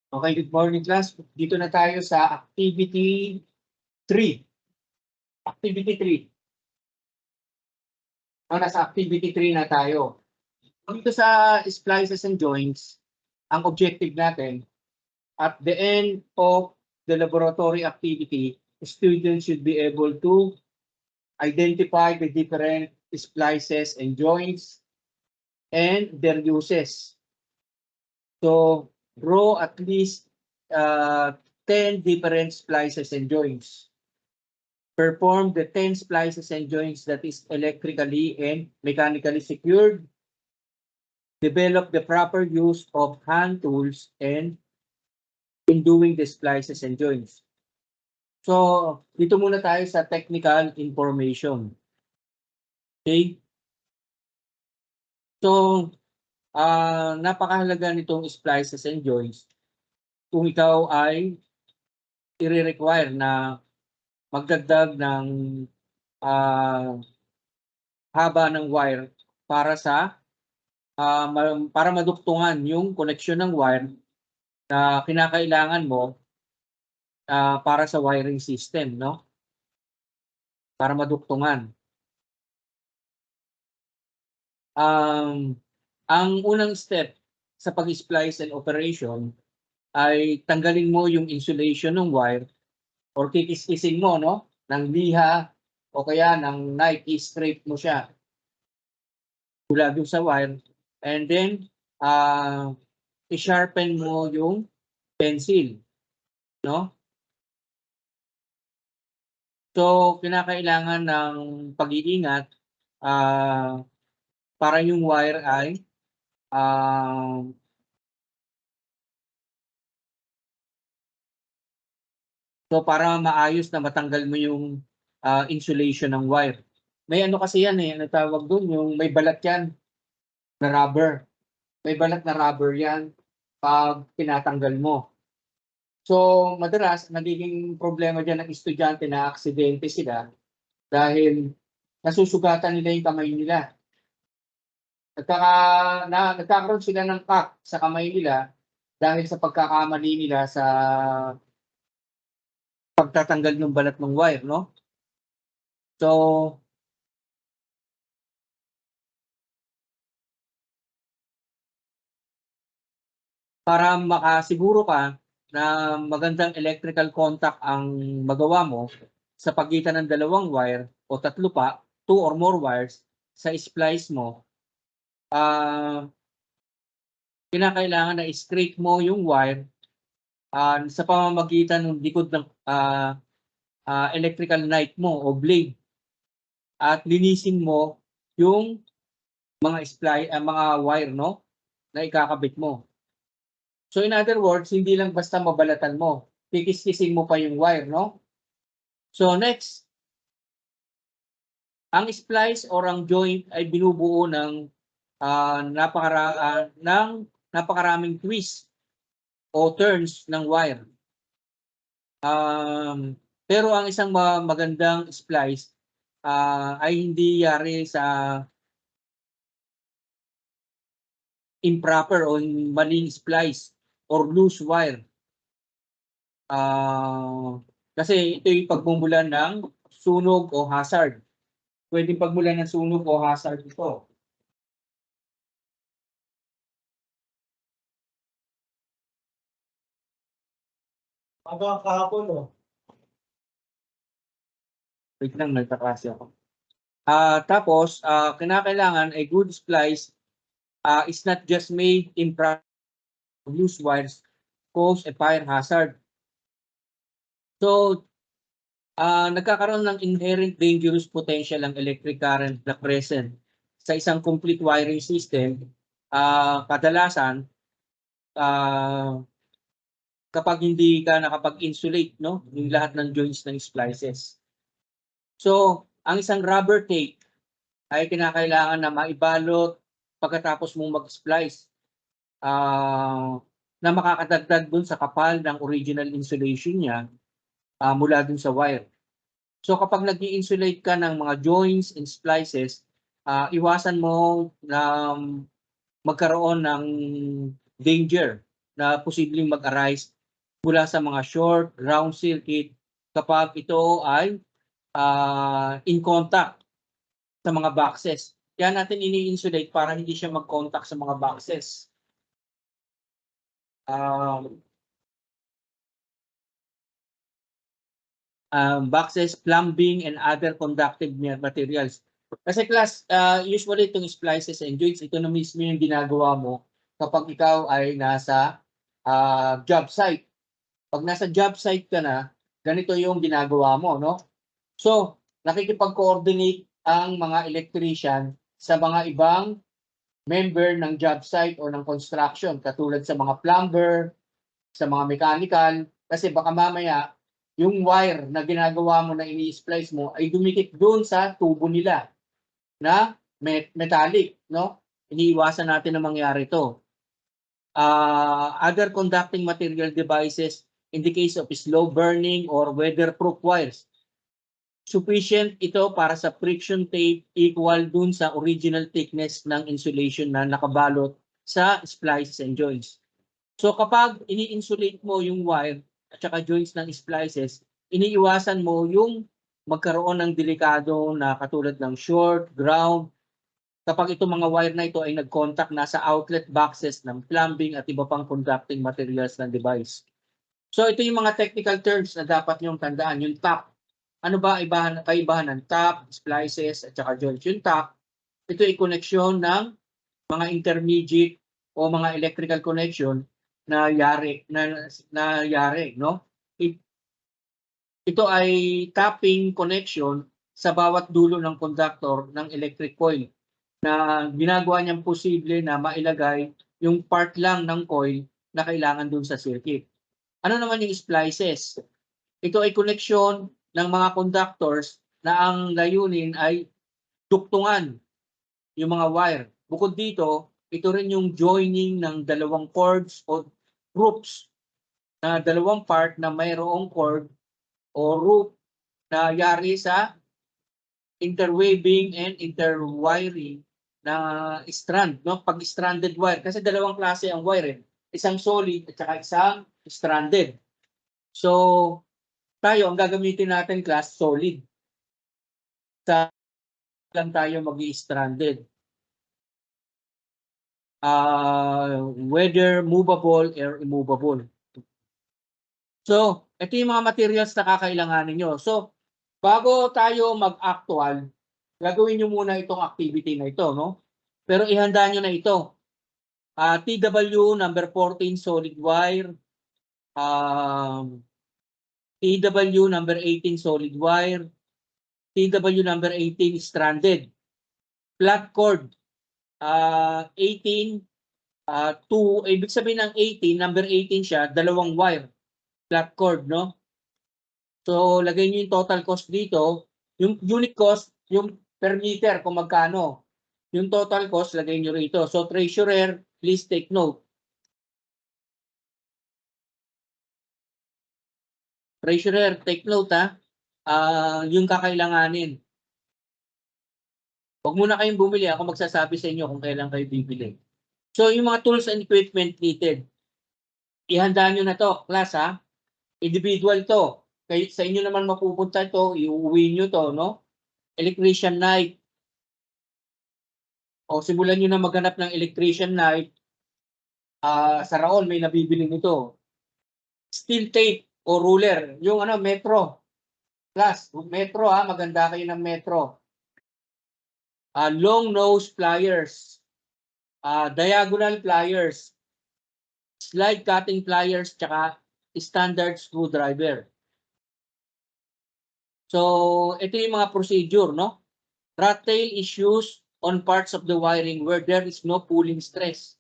Okay, good morning class. Dito na tayo sa activity 3. Activity 3. Nasa activity 3 na tayo. Dito sa splices and joints, ang objective natin, at the end of the laboratory activity, students should be able to identify the different splices and joints and their uses. So, draw at least 10 different splices and joints. Perform the 10 splices and joints that is electrically and mechanically secured. Develop the proper use of hand tools and in doing the splices and joints. So, dito muna tayo sa technical information. Okay? So, napakahalaga nitong splices and joints kung ikaw ay i-require na magdagdag ng haba ng wire para sa para maduktungan yung connection ng wire na kinakailangan mo para sa wiring system, no? Para maduktungan. Ang unang step sa pag-splice and operation ay tanggalin mo yung insulation ng wire or kikis-kising mo, no? Ng liha o kaya ng knife, i-scrape mo siya mula doon sa wire. And then, i-sharpen mo yung pencil, no? So, kinakailangan ng pag-iingat para yung wire ay so para maayos na matanggal mo yung insulation ng wire. May ano kasi yan ano tawag doon, yung may balat yan na rubber. May balat na rubber yan pag tinatanggal mo. So, madalas nagiging problema dyan ng estudyante na aksidente sila dahil nasusugatan nila yung kamay nila. Nagkakaroon sila ng cut sa kamay nila dahil sa pagkakamali nila sa pagtatanggal ng balat ng wire, no? So, para makasiguro ka na magandang electrical contact ang magawa mo sa pagitan ng dalawang wire o tatlo pa, 2 or more wires sa splice mo, kinakailangan na i-scrape mo yung wire sa pamamagitan ng likod ng electrical knife mo o blade at linisin mo yung mga wire, no, na ikakabit mo. So in other words, hindi lang basta mabalatan mo, kikis-kising mo pa yung wire, no? So next, ang splice or ang joint ay binubuo ng napakaraming twist o turns ng wire. Pero ang isang magandang splice ay hindi yari sa improper o maling splice or loose wire. Kasi ito yung pagmumulan ng sunog o hazard. Pwedeng pagmulan ng sunog o hazard ito. Hanggang kahapon, no? Wait lang, nagtaklase ako. Tapos, kinakailangan a good splice is not just made in loose wires cause a fire hazard. So, nagkakaroon ng inherent dangerous potential ang electric current na present sa isang complete wiring system. Kadalasan, kapag hindi ka nakapag-insulate, no, yung lahat ng joints ng splices. So, ang isang rubber tape ay kinakailangan na maibalot pagkatapos mong mag-splice na makakadagdag dun sa kapal ng original insulation niya mula dun sa wire. So kapag nag-i-insulate ka ng mga joints and splices, iwasan mo na magkaroon ng danger, na posibleng mag-arise mula sa mga short, ground circuit kapag ito ay in contact sa mga boxes. Kaya natin ini-insulate para hindi siya mag-contact sa mga boxes. Boxes, plumbing, and other conductive materials. Kasi class, usually itong splices and joints, ito na mismo yung ginagawa mo kapag ikaw ay nasa job site. Pag nasa job site ka na, ganito yung ginagawa mo, no? So, nakikipag-coordinate ang mga electrician sa mga ibang member ng job site o ng construction, katulad sa mga plumber, sa mga mechanical, kasi baka mamaya yung wire na ginagawa mo na ini-splice mo ay dumikit doon sa tubo nila na metallic, no? Iniiwasan natin na mangyari ito. Other conducting material devices in the case of slow burning or weatherproof wires. Sufficient ito para sa friction tape equal dun sa original thickness ng insulation na nakabalot sa splices and joints. So kapag ini-insulate mo yung wire at saka joints ng splices, iniiwasan mo yung magkaroon ng delikado na katulad ng short, ground, kapag itong mga wire na ito ay nag-contact na sa outlet boxes ng plumbing at iba pang conducting materials ng device. So ito yung mga technical terms na dapat niyong tandaan. Yung top, ano ba kaibahan ng top, splices, at saka joints? Yung top, ito ay koneksyon ng mga intermediate o mga electrical connection na yari, no? Ito ay tapping connection sa bawat dulo ng conductor ng electric coil na ginagawa niyang posible na mailagay yung part lang ng coil na kailangan dun sa circuit. Ano naman yung splices? Ito ay connection ng mga conductors na ang layunin ay duktungan yung mga wire. Bukod dito, ito rin yung joining ng dalawang cords o groups na dalawang part na mayroong cord o rope na yari sa interweaving and interwiring na strand, no? Pag stranded wire, kasi dalawang klase ang wire, isang solid at saka isang stranded. So, tayo, ang gagamitin natin class, solid. Sa lang tayo mag-i-stranded. Whether movable or immovable. So, ito yung mga materials na kakailanganin nyo. So, bago tayo mag-actual, gagawin nyo muna itong activity na ito, no? Pero ihanda nyo na ito. TW number 14 solid wire. TW number 18 solid wire. TW number 18 stranded. Flat cord. 18 ibig sabihin ng 18, number 18 siya, dalawang wire. Flat cord, no? So, lagay nyo yung total cost dito. Yung unit cost, yung per meter kung magkano. Yung total cost, lagay nyo rito. So, treasurer, please take note. Treasurer, take note ha. Yung kakailanganin. Huwag muna kayong bumili. Ako magsasabi sa inyo kung kailan kayo bibili. So, yung mga tools and equipment needed. Ihanda nyo na to, class ha. Individual to. Kaya sa inyo naman mapupunta to, iuwi nyo to, no? Electrician knife. O simulan nyo na maghanap ng electrician knife. Sa Raon may nabibili nito. Steel tape o ruler. Yung metro. Class, metro ha. Maganda kayo ng metro. Long nose pliers. Diagonal pliers. Slide cutting pliers. Tsaka standard screwdriver. So, ito yung mga procedure, no? Rat tail is used on parts of the wiring where there is no pulling stress.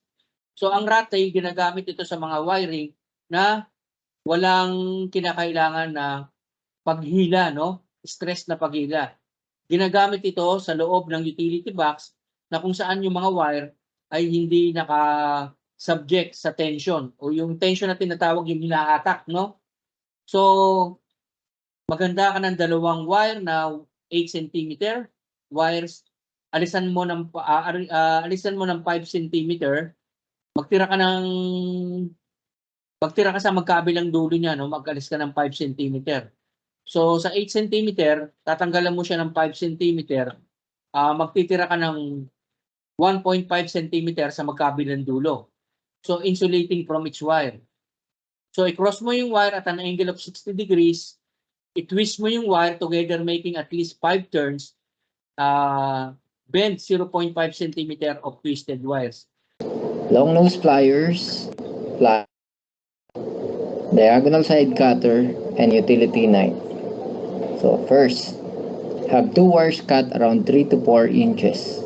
So, ang rat tail, ginagamit ito sa mga wiring na walang kinakailangan na paghila, no? Stress na paghila. Ginagamit ito sa loob ng utility box na kung saan yung mga wire ay hindi naka-subject sa tension o yung tension na tinatawag yung hinahatak, no? So, maganda ka ng dalawang wire na 8 cm wires, alisan mo ng 5 cm, magtira ka ng Pagtira ka sa magkabilang dulo niya, no, mag-alis ka ng 5 cm. So, sa 8 cm, tatanggalan mo siya ng 5 cm, magtitira ka ng 1.5 cm sa magkabilang dulo. So, insulating from each wire. So, i-cross mo yung wire at an angle of 60 degrees, i-twist mo yung wire together making at least 5 turns, bend 0.5 cm of twisted wires. Long nose pliers, diagonal side cutter, and utility knife. So first, have two wires cut around 3 to 4 inches.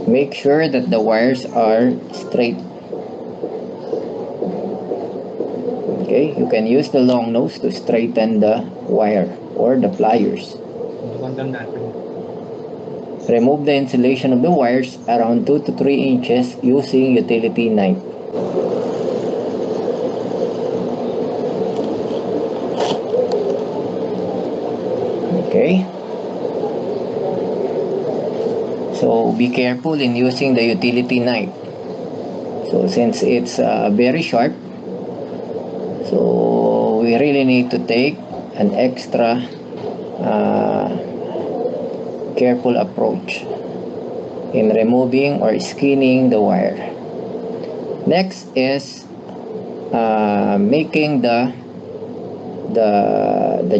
Make sure that the wires are straight. Okay, you can use the long nose to straighten the wire or the pliers. Remove the insulation of the wires around 2 to 3 inches using utility knife. Okay. So be careful in using the utility knife. So since it's very sharp, so we really need to take an extra careful approach in removing or skinning the wire. Next is making the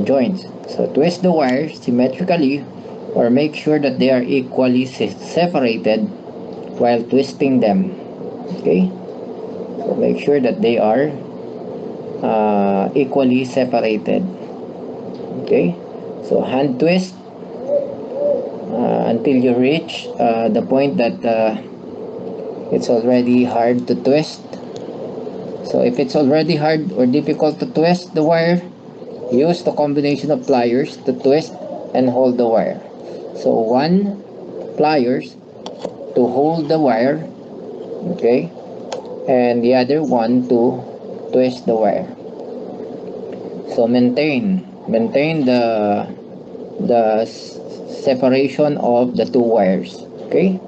joints. So twist the wire symmetrically or make sure that they are equally separated while twisting them. Okay, so make sure that they are equally separated. Okay, so hand twist until you reach the point that it's already hard to twist. So if it's already hard or difficult to twist the wire, use the combination of pliers to twist and hold the wire. So one pliers to hold the wire, okay, and the other one to twist the wire. So maintain the separation of the two wires. Okay,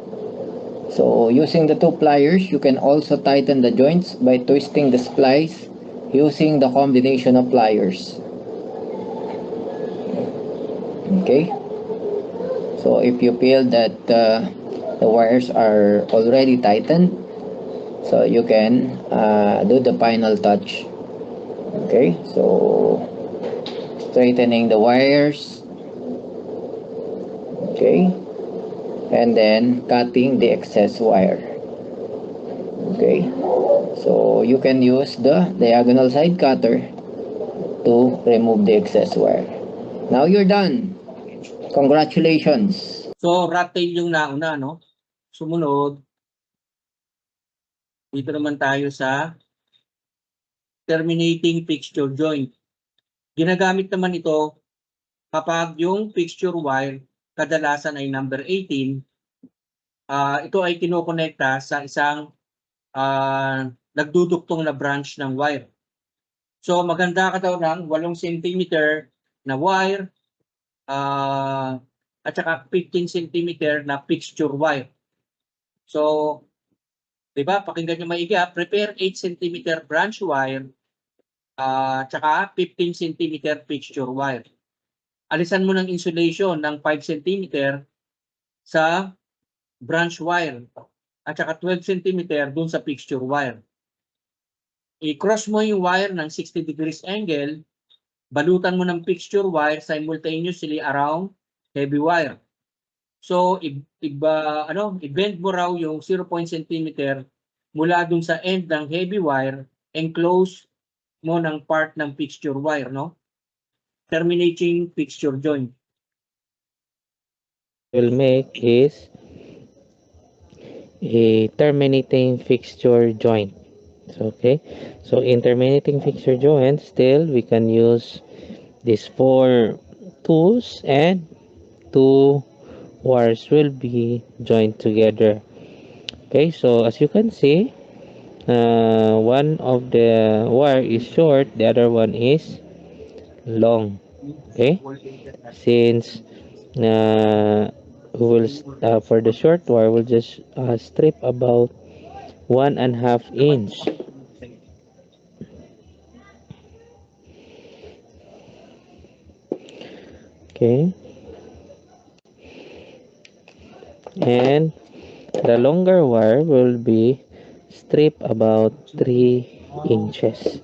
so using the two pliers, you can also tighten the joints by twisting the splice using the combination of pliers. Okay, so if you feel that the wires are already tightened, so you can do the final touch. Okay, so straightening the wires, okay, and then cutting the excess wire. Okay, so you can use the diagonal side cutter to remove the excess wire. Now you're done. Congratulations. So, rat tail yung nauna, no? Sumunod, dito naman tayo sa terminating fixture joint. Ginagamit naman ito kapag yung fixture wire kadalasan ay number 18, ito ay kinokonekta sa isang nagduduktong na branch ng wire. So maganda ka daw ng 8 cm na wire at saka 15 cm na fixture wire. So, di ba, pakinggan nyo maigi, prepare 8 cm branch wire at saka 15 cm fixture wire. Alisan mo ng insulation ng 5 cm sa branch wire at saka 12 cm dun sa fixture wire. I-cross mo yung wire ng 60 degrees angle, balutan mo ng fixture wire simultaneously around heavy wire. So, i-bend mo raw yung 0.0 cm mula dun sa end ng heavy wire and close mo ng part ng fixture wire, no? Terminating fixture joint. Will make is a terminating fixture joint. Okay, so in terminating fixture joint, still we can use these 4 tools and 2 wires will be joined together. Okay, so as you can see, one of the wire is short, the other one is long. Okay, since will for the short wire, we'll just strip about 1.5 inch. Okay, and the longer wire will be strip about 3 inches.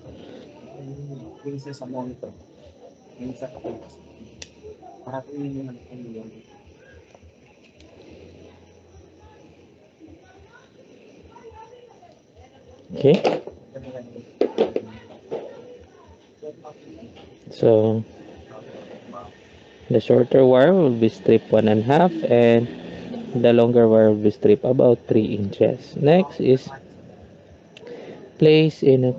Sa monitor. Yung sa kapatid. Para po yun yung Okay, so the shorter wire will be stripped 1.5, and the longer wire will be stripped about 3 inches. Next is place in a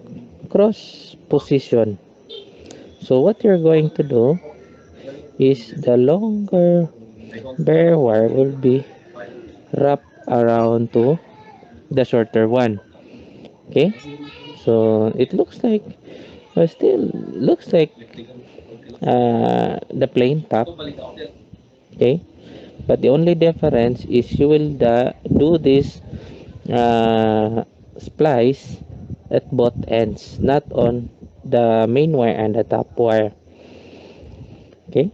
cross position. So what you're going to do is the longer bare wire will be wrapped around to the shorter one. Okay, so it looks like still looks like the plain top. Okay, but the only difference is you will do this splice at both ends, not on the main wire and the top wire. Okay,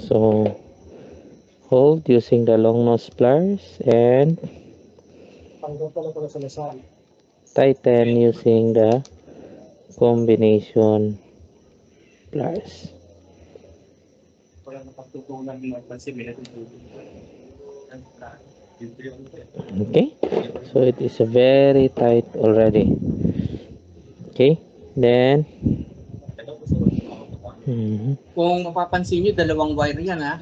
so hold using the long nose pliers and tighten using the combination pliers. Okay, so it is very tight already. Okay, then Kung mapapansin nyo, dalawang wire yan ha.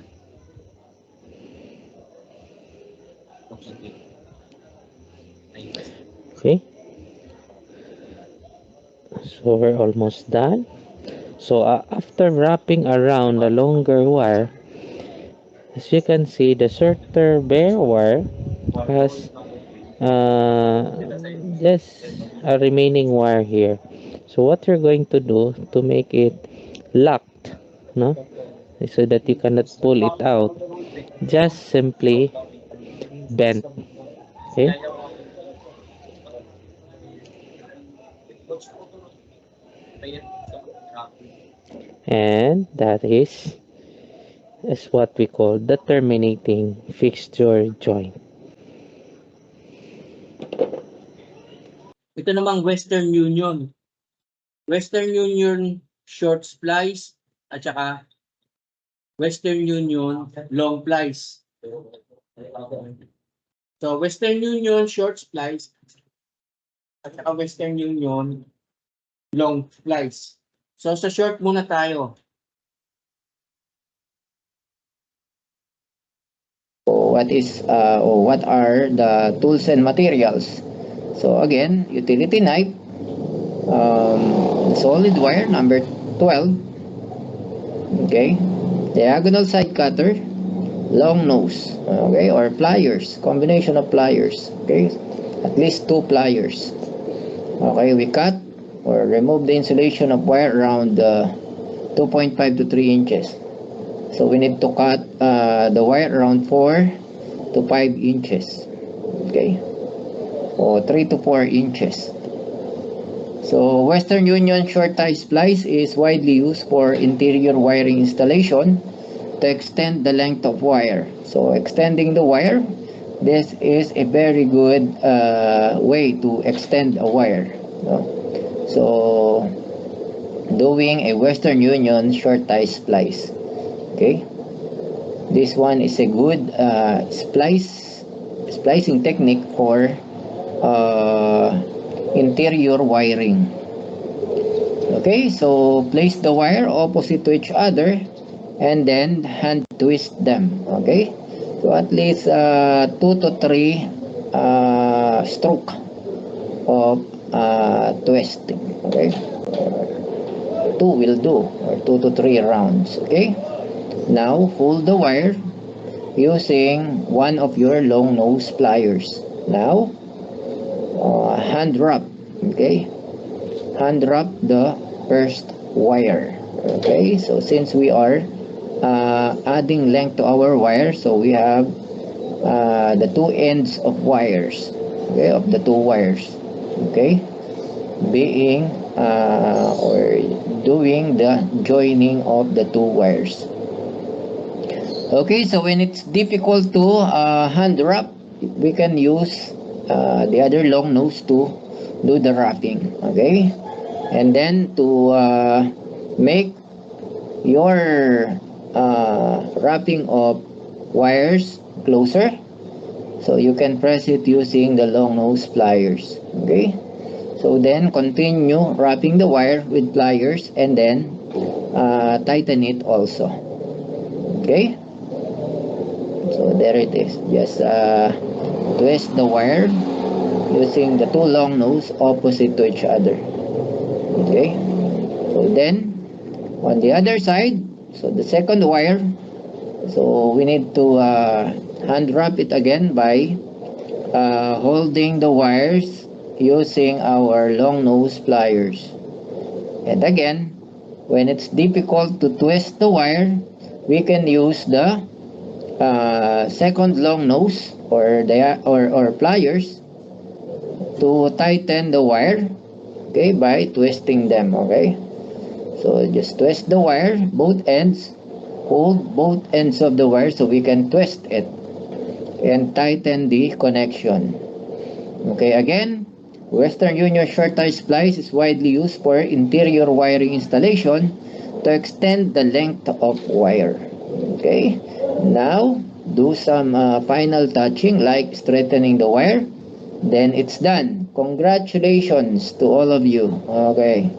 okay, so we're almost done. So after wrapping around the longer wire, as you can see, the shorter bare wire has just a remaining wire here. So what you're going to do to make it locked, no, so that you cannot pull it out, just simply bend. Okay, and that is what we call the terminating fixture joint. Ito namang Western Union. Western Union short splice at saka Western Union long splice. So Western Union short splice at saka Western Union long splice. So sa short muna tayo. So what are the tools and materials? So again, utility knife, solid wire number 12, okay, diagonal side cutter, long nose, okay, or pliers, combination of pliers, okay, at least 2 pliers. Okay, we cut or remove the insulation of wire around 2.5 to 3 inches. So we need to cut the wire around 4 to 5 inches, okay, or 3 to 4 inches. So Western Union short tie splice is widely used for interior wiring installation to extend the length of wire. So extending the wire, this is a very good way to extend a wire. So doing a Western Union short tie splice. Okay, this one is a good splicing technique for interior wiring. Okay, so place the wire opposite to each other and then hand twist them. Okay, so at least 2 to 3 stroke of twisting. Okay, 2 will do, or 2 to 3 rounds. Okay, now pull the wire using one of your long nose pliers. Now hand wrap. Okay, hand wrap the first wire. Okay, so since we are adding length to our wire, so we have the two ends of wires, okay, of the two wires, okay, being or doing the joining of the two wires. Okay, so when it's difficult to hand wrap, we can use the other long nose to do the wrapping. Okay, and then to make your wrapping of wires closer, so you can press it using the long nose pliers. Okay, so then continue wrapping the wire with pliers and then tighten it also. Okay, so there it is. Just twist the wire using the two long nose opposite to each other. Okay, so then on the other side, so the second wire, so we need to hand wrap it again by holding the wires using our long nose pliers. And again, when it's difficult to twist the wire, we can use the second long nose or pliers to tighten the wire, okay, by twisting them. Okay, so just twist the wire, both ends, hold both ends of the wire so we can twist it and tighten the connection. Okay, again, Western Union short tie splice is widely used for interior wiring installation to extend the length of wire. Okay, now do some final touching like straightening the wire, then it's done. Congratulations to all of you. Okay.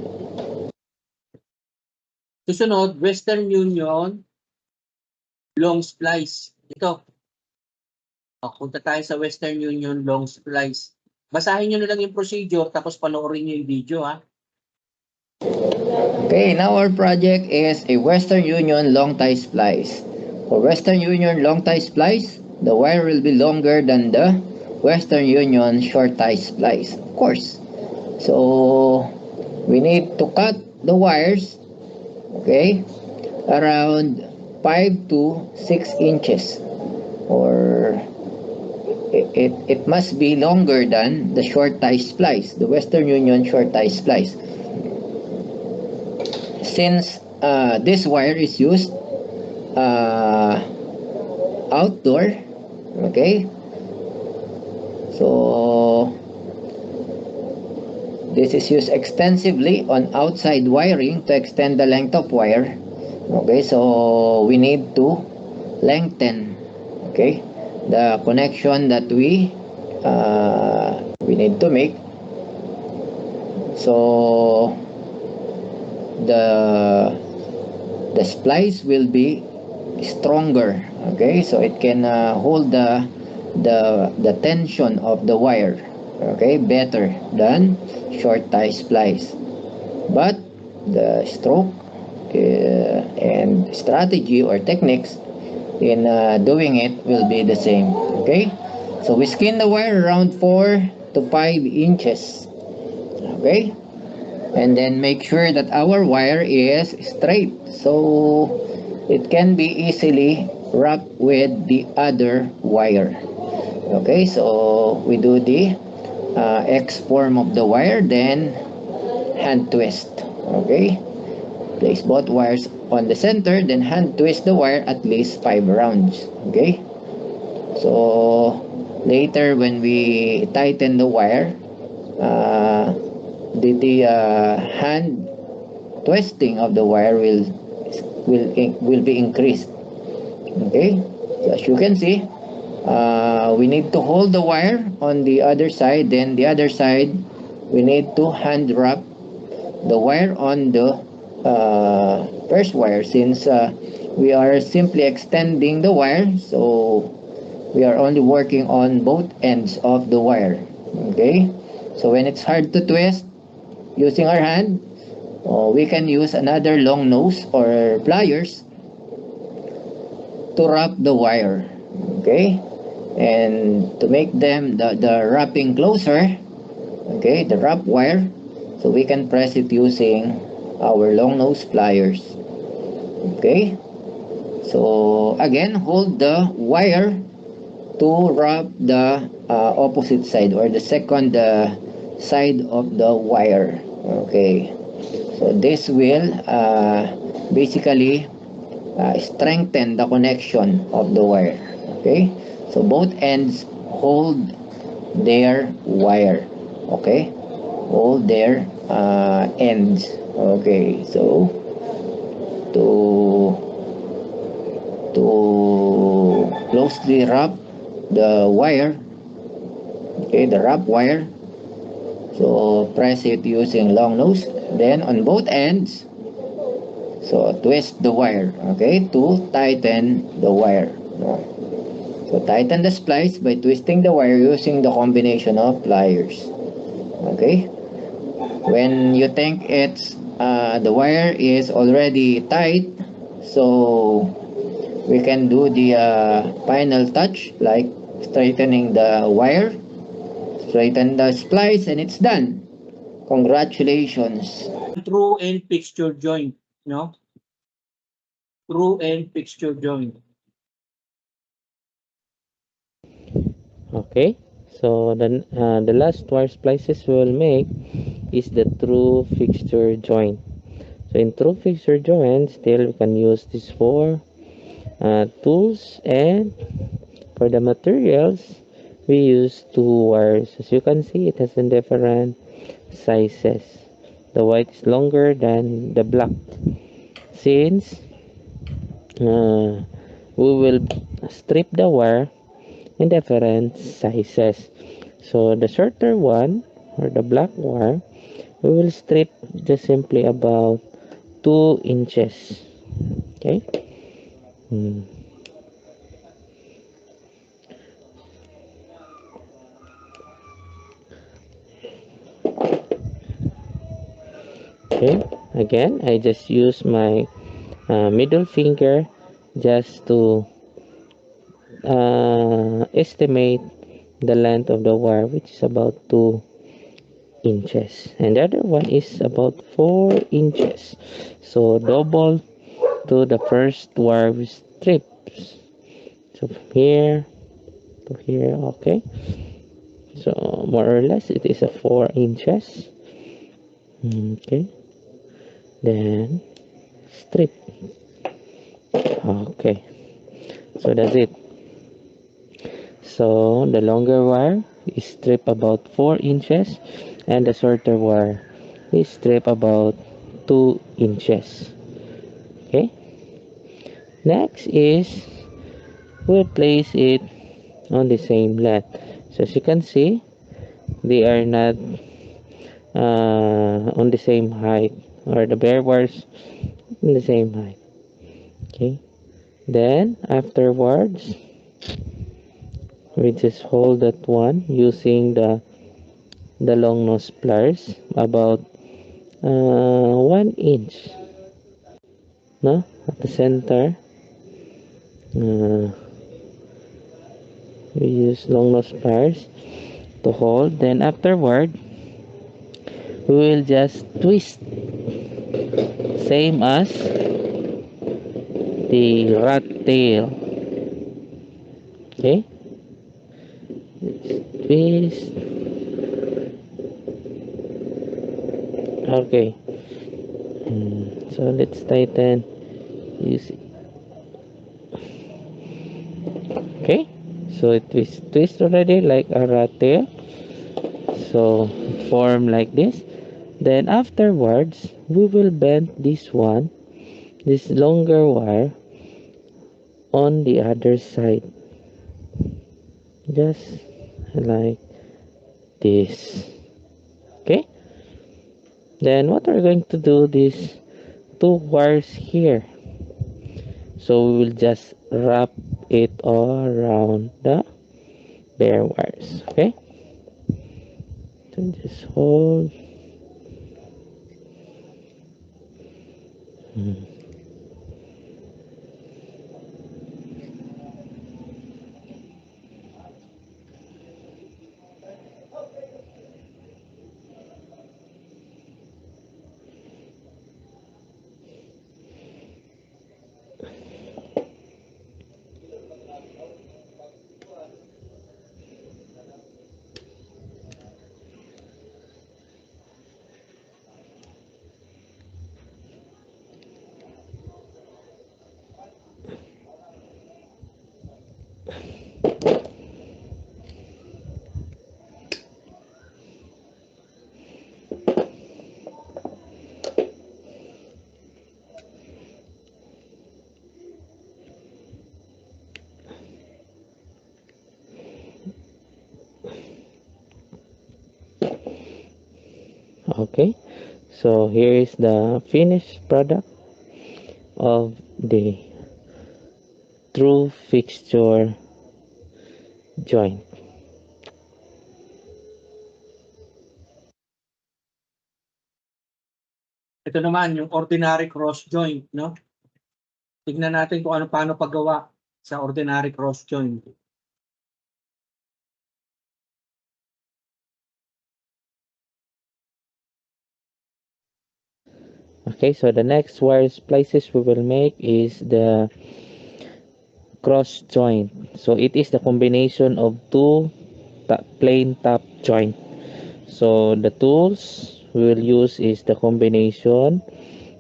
Susunod, Western Union long splice. Ito. Punta tayo sa Western Union long splice. Basahin nyo na lang yung procedure tapos panoorin nyo yung video, ha? Okay, now our project is a Western Union long tie splice. For Western Union long tie splice, the wire will be longer than the Western Union short tie splice, of course. So we need to cut the wires, okay, around 5 to 6 inches, or it must be longer than the short tie splice, the Western Union short tie splice. Since this wire is used outdoor, okay, so this is used extensively on outside wiring to extend the length of wire. Okay, so we need to lengthen, okay, the connection that we need to make. So the splice will be stronger, okay, so it can hold the tension of the wire, okay, better than short tie splice. But the stroke and strategy or techniques in doing it will be the same. Okay, so we skin the wire around 4 to 5 inches. Okay, and then make sure that our wire is straight so it can be easily wrapped with the other wire. Okay, so we do the X form of the wire, then hand twist. Okay, place both wires on the center, then hand twist the wire at least 5 rounds. Okay, so later when we tighten the wire, the hand twisting of the wire will be increased. Okay, so as you can see, we need to hold the wire on the other side, then the other side we need to hand wrap the wire on the first wire, since we are simply extending the wire, so we are only working on both ends of the wire. Okay, so when it's hard to twist using our hand, we can use another long nose or pliers to wrap the wire. Okay, and to make them the wrapping closer, okay, the wrap wire, so we can press it using our long nose pliers. Okay, so again, hold the wire to wrap the opposite side or the second side of the wire. Okay, so this will basically strengthen the connection of the wire. Okay, so both ends hold their wire. Okay, hold their ends. Okay, so to closely wrap the wire, okay, the wrap wire, so press it using long nose, then on both ends, so twist the wire, okay, to tighten the wire. So tighten the splice by twisting the wire using the combination of pliers. Okay, when you think it's the wire is already tight, so we can do the final touch like straightening the wire, straighten the splice, and it's done. Congratulations. True and fixture joint, no? True and fixture joint. Okay, so the last wire splices we will make is the true fixture joint. So in true fixture joint, still we can use these four tools, and for the materials we use two wires. As you can see, it has in different sizes. The white is longer than the black, since we will strip the wire in different sizes. So the shorter one, or the black wire, we will strip just simply about 2 inches. Okay. Hmm. Okay, again I just use my middle finger just to estimate the length of the wire, which is about 2 inches, and the other one is about 4 inches, so double to the first wire we strips. So from here to here. Okay, so more or less it is a 4 inches. Okay, then strip. Okay, so that's it. So the longer wire is strip about 4 inches, and the shorter wire is strip about 2 inches. Okay, next is we'll place it on the same length. So as you can see, they are not on the same height, or the bare wires on the same height. Okay, then afterwards we just hold that one using the long nose pliers about 1 inch, no, at the center. uh, we use long nose pliers to hold, then afterward we will just twist, same as the rat tail. Okay, twist. Okay. So let's tighten. Use it. Okay, so it is twist already like a rat tail, so form like this. Then afterwards we will bend this one, this longer wire, on the other side, just like this. Okay, then what we're going to do, these two wires here, So we will just wrap it all around the bare wires. Okay, so just hold. Okay, so here is the finished product of the true fixture joint. Ito naman yung ordinary cross joint, no? Tignan natin kung paano paggawa sa ordinary cross joint. Okay, so the next wire splices we will make is the cross joint. So it is the combination of two plain top joint. So the tools we will use is the combination,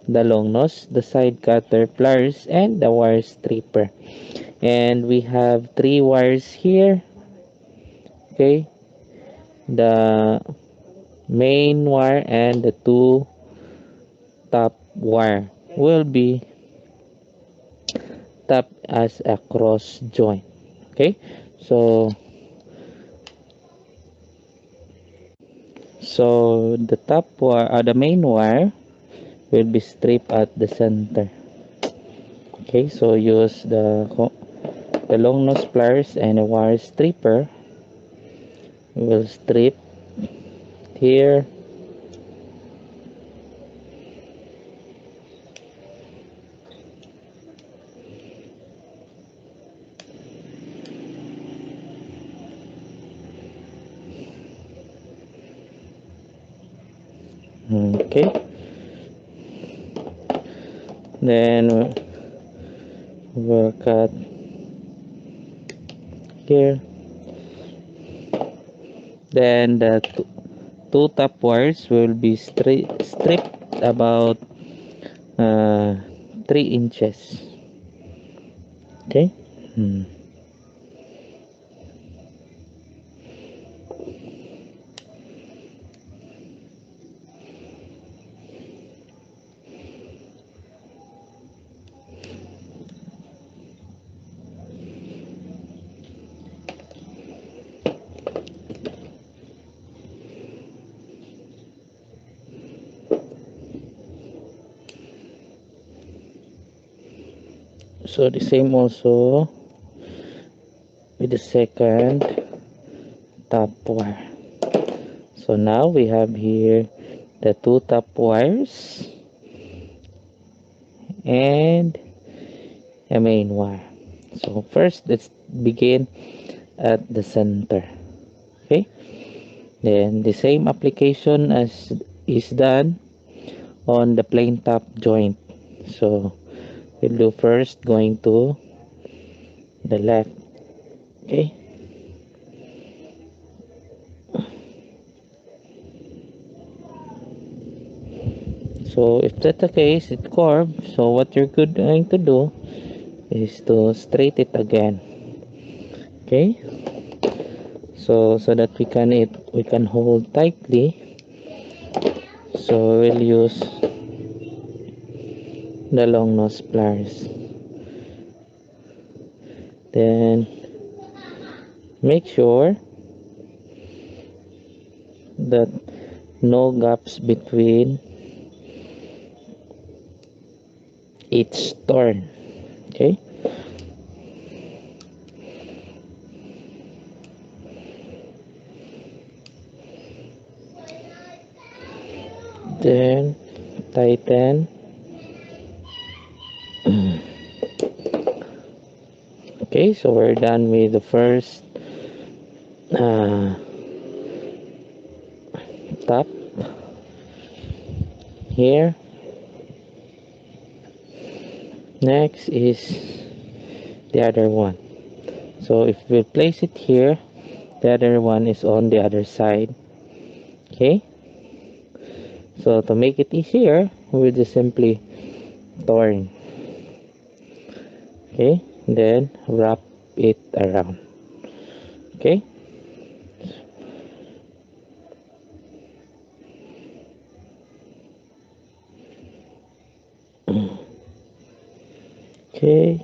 the long nose, the side cutter, pliers, and the wire stripper. And we have three wires here. Okay, the main wire and the two top wire will be tapped as a cross joint. Okay, so the top wire, the main wire will be stripped at the center. Okay, so use the long nose pliers and a wire stripper. We will strip here. Okay, then we'll cut here. Then the two top wires will be stripped about 3 inches. Okay. So the same also with the second top wire. So now we have here the two top wires and a main wire. So first let's begin at the center. Okay, then the same application as is done on the plain top joint. So we'll do first going to the left. Okay, so if that's the case, it curved. So what you're going to do is to straight it again. Okay, so that we can hold tightly. So we'll use the long nose pliers. Then make sure that no gaps between each turn. Okay. Then tighten. Okay, so we're done with the first uh, top here. Next is the other one. So if we place it here, the other one is on the other side. Okay, so to make it easier, we'll just simply turn. Okay, then wrap it around. Okay. Okay.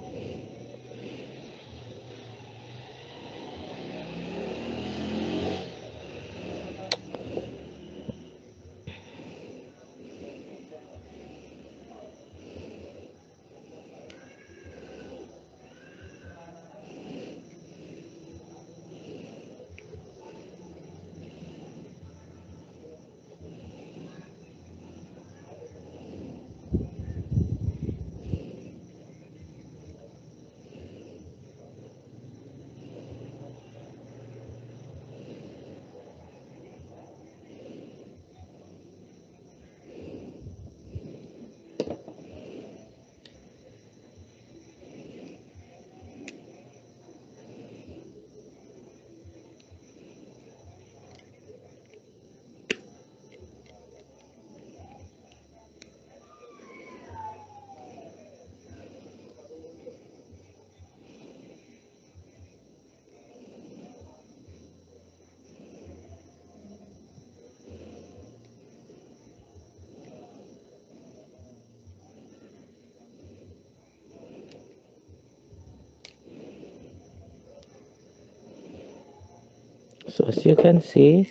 So as you can see,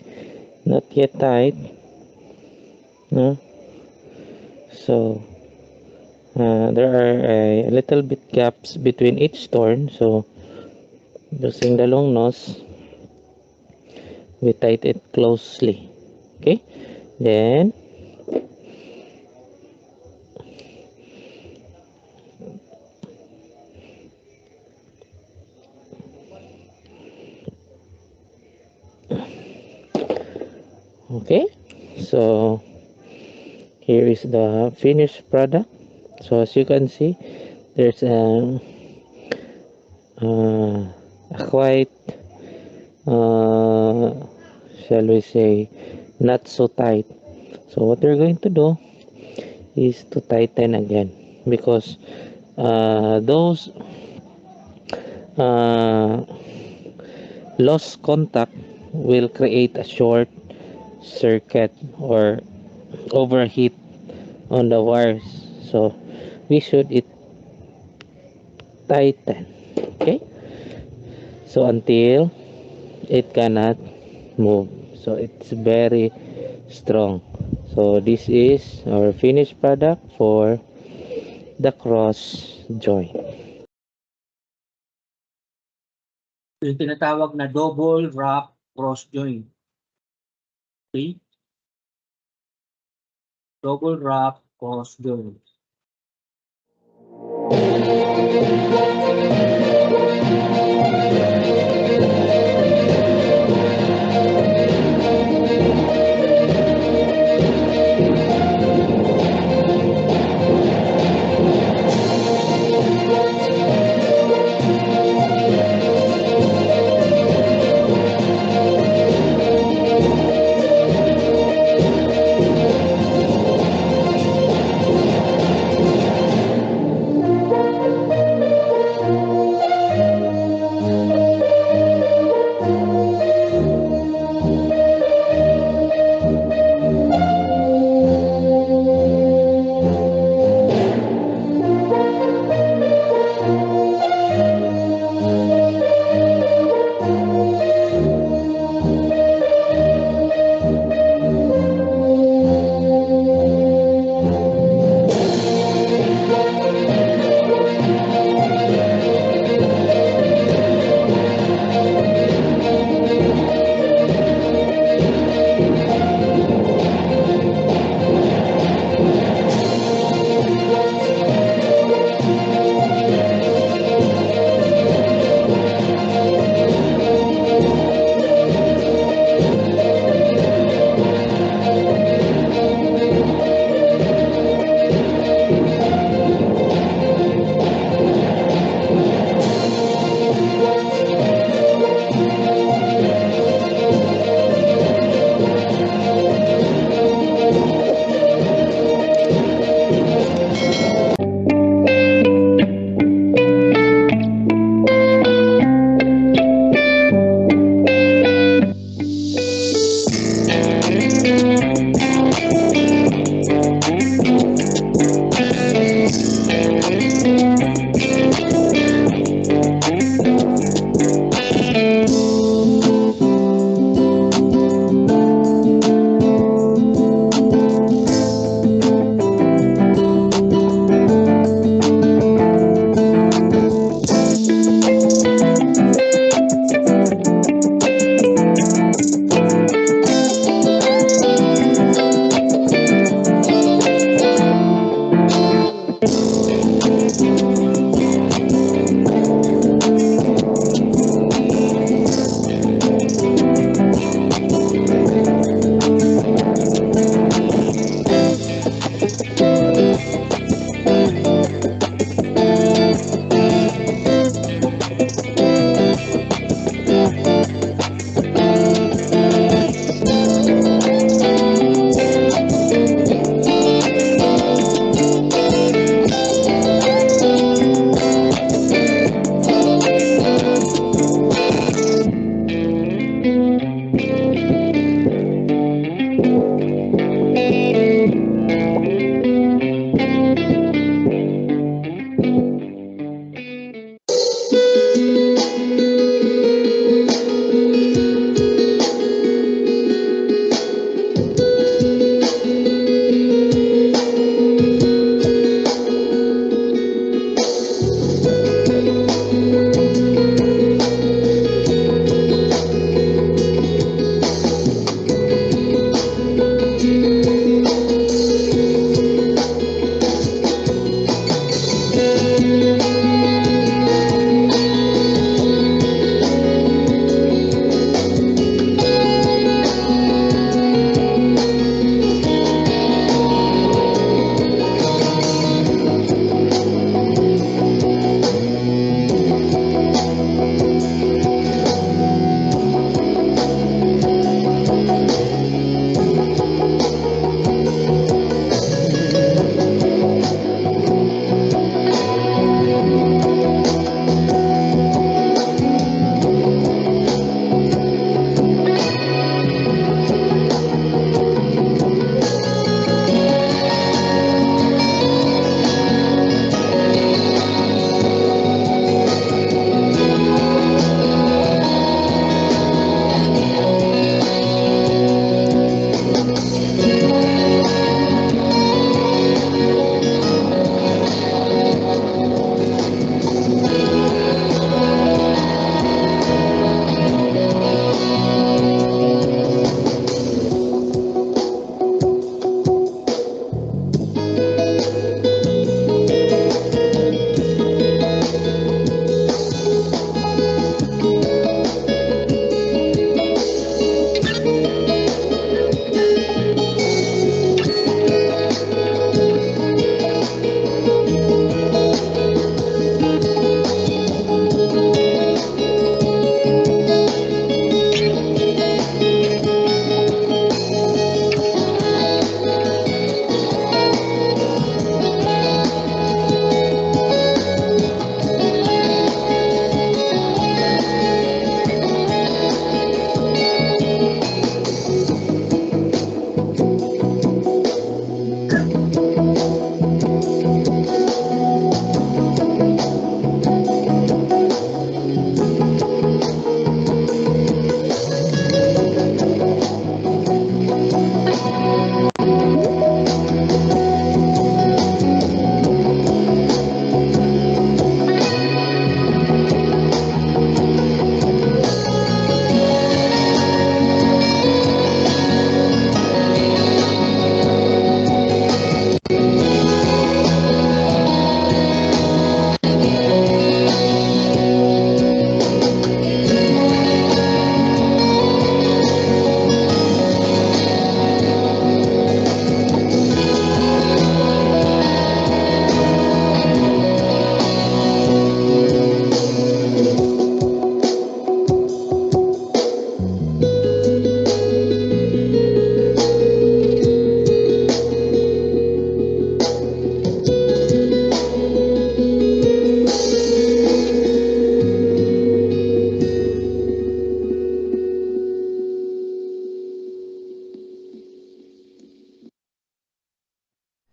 not yet tight. No. So there are a little bit gaps between each turn. So using the long nose, we tight it closely. Okay. Then okay. So here is the finished product. So as you can see, there's a quite uh, shall we say not so tight. So what we're going to do is to tighten again, because those uh, lost contact will create a short circuit or overheat on the wires. So we should it tighten. Okay, so until it cannot move, so it's very strong. So this is our finished product for the cross joint. Yung tinatawag na double wrap cross joint. Okay? Double wrap cross joint.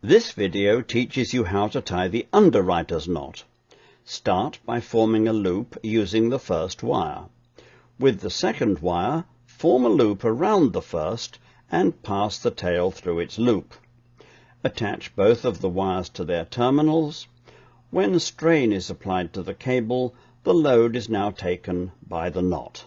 This video teaches you how to tie the Underwriter's knot. Start by forming a loop using the first wire. With the second wire, form a loop around the first and pass the tail through its loop. Attach both of the wires to their terminals. When strain is applied to the cable, the load is now taken by the knot.